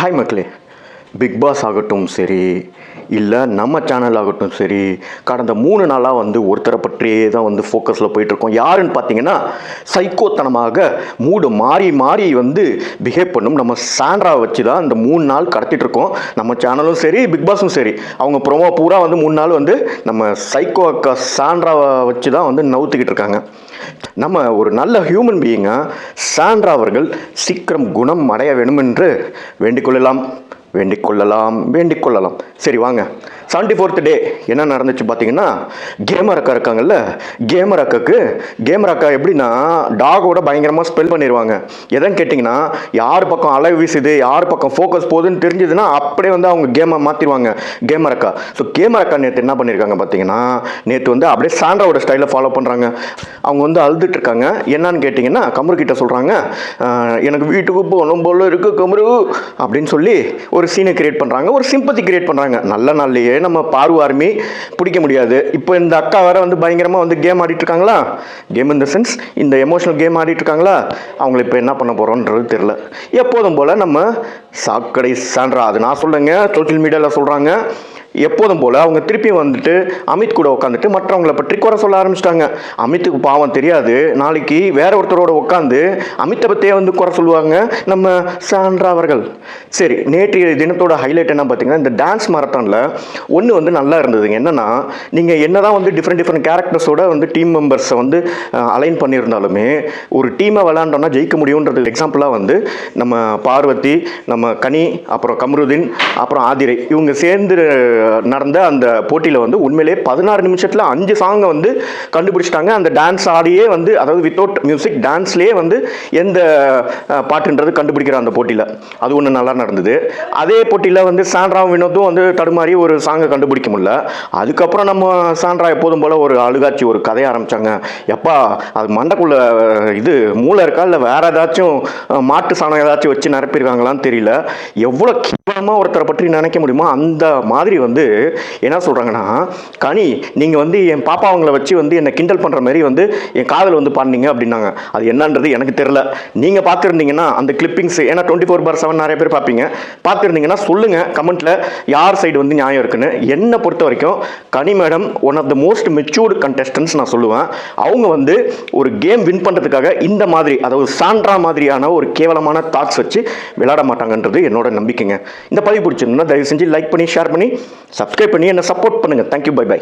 Hi மக்களே, big pass ஆகட்டும் சரி, இல்லை நம்ம சேனல் ஆகட்டும் சரி, கடந்த 3 நாளாக ஒருத்தரை பற்றியே தான் ஃபோக்கஸில் போயிட்டுருக்கோம். யாருன்னு பார்த்தீங்கன்னா, சைக்கோத்தனமாக மூடு மாறி மாறி பிஹேவ் பண்ணும் நம்ம சாண்ட்ராவை வச்சு தான் இந்த 3 நாள் கடத்திட்டுருக்கோம். நம்ம சேனலும் சரி, பிக் பாஸும் சரி, அவங்க ப்ரோமோ பூரா 3 நாள் நம்ம சைக்கோ அக்கா சாண்ட்ராவை வச்சு தான் நவுத்திக்கிட்டு இருக்காங்க. நம்ம ஒரு நல்ல ஹியூமன் பீயிங்காக சாண்ட்ரா அவர்கள் சீக்கிரம் குணம் அடைய வேணும் என்று வேண்டிக் கொள்ளலாம். சரி வாங்க, 74th டே என்ன நடந்துச்சு பார்த்தீங்கன்னா, கேமர் அக்கா இருக்காங்கல்ல, கேமர் அக்கா எப்படின்னா டாகோட பயங்கரமாக ஸ்பெல் பண்ணிடுவாங்க. எதன்னு கேட்டிங்கன்னா, யார் பக்கம் அலை வீசுது, யார் பக்கம் ஃபோக்கஸ் போகுதுன்னு தெரிஞ்சதுன்னா அப்படியே அவங்க கேமை மாற்றிடுவாங்க கேமர் அக்கா. ஸோ கேமர் அக்கா நேற்று என்ன பண்ணியிருக்காங்க பார்த்தீங்கன்னா, நேற்று அப்படியே சாண்ட்ராவோட ஸ்டைலில் ஃபாலோ பண்ணுறாங்க. அவங்க அழுதுட்டு இருக்காங்க. என்னன்னு கேட்டிங்கன்னா, கமரு கிட்ட சொல்கிறாங்க, எனக்கு வீட்டுக்கு போகணும் போல இருக்குது கமரு அப்படின்னு சொல்லி ஒரு சீனை கிரியேட் பண்ணுறாங்க, ஒரு சிம்பத்தி கிரியேட் பண்ணுறாங்க. நல்ல நாள்லையே நம்ம பார்வாருமே பிடிக்க முடியாது. இப்போ இந்த அக்கா வேற பயங்கரமாக கேம் ஆடிட்டு இருக்காங்களா, கேம் இந்த சென்ஸ் இந்த எமோஷனல் கேம் ஆடிட்டு இருக்காங்களா, அவங்களை இப்போ என்ன பண்ண போகிறோன்றது தெரியல. எப்போதும் போல் நம்ம சாக்கடை சாண்ட்ரா, அது நான் சொல்லுங்க, சோஷியல் மீடியாவில் சொல்கிறாங்க. எப்போதும் போல் அவங்க திருப்பி அமித் கூட உட்காந்துட்டு மற்றவங்களை பற்றி குறை சொல்ல ஆரம்பிச்சிட்டாங்க. அமித்துக்கு பாவம் தெரியாது, நாளைக்கு வேற ஒருத்தரோட உட்காந்து அமித்தை பற்றியே குறை சொல்லுவாங்க நம்ம சாண்ட்ரா அவர்கள். சரி, நேற்றைய தினத்தோட ஹைலைட் என்ன பார்த்தீங்கன்னா, இந்த டான்ஸ் மாரத்தானில் ஒன்று நல்லா இருந்ததுங்க. என்னென்னா, நீங்கள் என்ன தான் டிஃப்ரெண்ட் கேரக்டர்ஸோட டீம் மெம்பர்ஸை அலைன் பண்ணியிருந்தாலுமே ஒரு டீமை விளாண்டோன்னா ஜெயிக்க முடியுன்றது எக்ஸாம்பிளாக நம்ம பார்வதி, நம்ம கனி, அப்புறம் கம்ருதீன், அப்புறம் ஆதிரை, இவங்க சேர்ந்து நடந்த அந்த போட்டியில் உண்மையிலே 16 நிமிஷத்தில் 5 சாங்கை கண்டுபிடிச்சிட்டாங்க. அந்த டான்ஸ் ஆடியே அதாவது வித்தவுட் மியூசிக் டான்ஸ்லேயே எந்த பாட்டுன்றது கண்டுபிடிக்கிற அந்த போட்டியில் அது ஒன்று நல்லா நடந்தது. அதே போட்டியில் சாண்ட்ராவும் வினோத்தும் தடுமாறி ஒரு சாங்கை கண்டுபிடிக்க முடியல. அதுக்கப்புறம் நம்ம சாண்ட்ரா எப்போதும் போல் ஒரு அழுகாட்சி, ஒரு கதையை ஆரம்பித்தாங்க. எப்பா அது மண்டக்குள்ள இது மூளை இருக்கா இல்லை வேற ஏதாச்சும் மாட்டு சாணம் ஏதாச்சும் வச்சு நிரப்பியிருக்காங்களான்னு தெரியல. எவ்வளோ கேவலமாக ஒருத்தரை பற்றி நினைக்க முடியுமோ அந்த மாதிரி என்ன சொல்றாங்கன்னா, கனி நீங்க என் பாப்பா அவங்களை வச்சு என்னை கிண்டல் பண்ற மாதிரி என் காதல் பாடுனீங்க அப்படின்னாங்க. அது என்னன்றது எனக்கு தெரியல. நீங்க பார்த்துருந்தீங்கன்னா அந்த கிளிப்பிங்ஸ், ஏன்னா 24/7 நிறைய பேர் பார்ப்பீங்க, பார்த்துருந்தீங்கன்னா சொல்லுங்க கமெண்ட்ல யார் சைடு நியாயம் இருக்குன்னு. என்னை பொறுத்த வரைக்கும் Kani madam one of the most matured contestants நான் சொல்லுவேன். அவங்க ஒரு கேம் வின் பண்றதுக்காக இந்த மாதிரி, அதாவது சாண்ட்ரா மாதிரியான ஒரு கேவலமான தாட்ஸ் வச்சு விளையாட மாட்டாங்கன்றது என்னோட நம்பிக்கைங்க. இந்த பதிவு பிடிச்சிருந்தா தயவு செஞ்சு லைக் பண்ணி, ஷேர் பண்ணி, சப்ஸ்கிரைப் பண்ணி என்ன சப்போர்ட் பண்ணுங்க. Thank you, bye by.